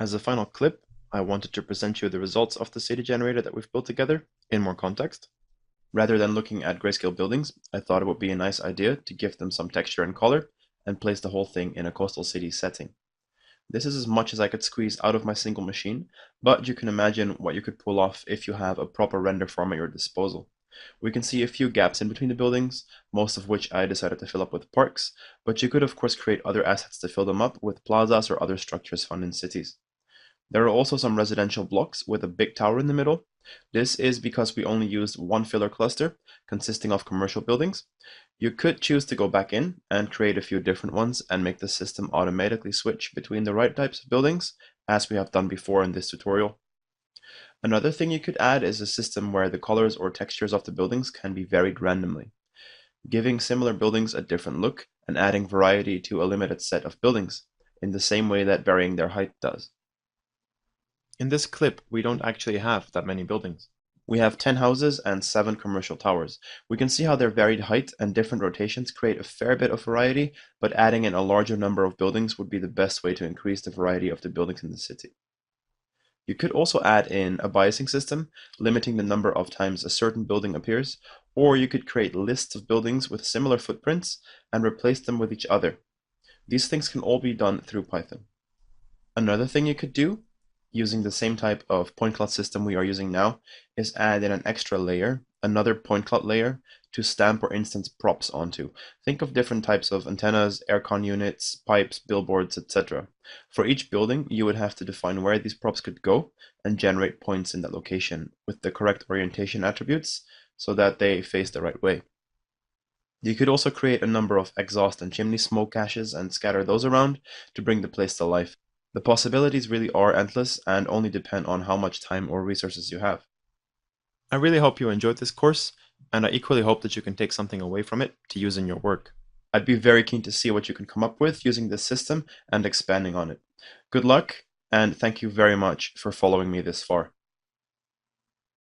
As a final clip, I wanted to present you the results of the city generator that we've built together in more context. Rather than looking at grayscale buildings, I thought it would be a nice idea to give them some texture and color and place the whole thing in a coastal city setting. This is as much as I could squeeze out of my single machine, but you can imagine what you could pull off if you have a proper render farm at your disposal. We can see a few gaps in between the buildings, most of which I decided to fill up with parks, but you could of course create other assets to fill them up with plazas or other structures found in cities. There are also some residential blocks with a big tower in the middle. This is because we only used one filler cluster consisting of commercial buildings. You could choose to go back in and create a few different ones and make the system automatically switch between the right types of buildings, as we have done before in this tutorial. Another thing you could add is a system where the colors or textures of the buildings can be varied randomly, giving similar buildings a different look and adding variety to a limited set of buildings, in the same way that varying their height does. In this clip, we don't actually have that many buildings. We have 10 houses and 7 commercial towers. We can see how their varied height and different rotations create a fair bit of variety, but adding in a larger number of buildings would be the best way to increase the variety of the buildings in the city. You could also add in a biasing system, limiting the number of times a certain building appears, or you could create lists of buildings with similar footprints and replace them with each other. These things can all be done through Python. Another thing you could do, using the same type of point cloud system we are using now, is add in an extra layer, another point cloud layer, to stamp or instance props onto. Think of different types of antennas, aircon units, pipes, billboards, etc. For each building, you would have to define where these props could go and generate points in that location with the correct orientation attributes so that they face the right way. You could also create a number of exhaust and chimney smoke caches and scatter those around to bring the place to life. The possibilities really are endless and only depend on how much time or resources you have. I really hope you enjoyed this course, and I equally hope that you can take something away from it to use in your work. I'd be very keen to see what you can come up with using this system and expanding on it. Good luck, and thank you very much for following me this far.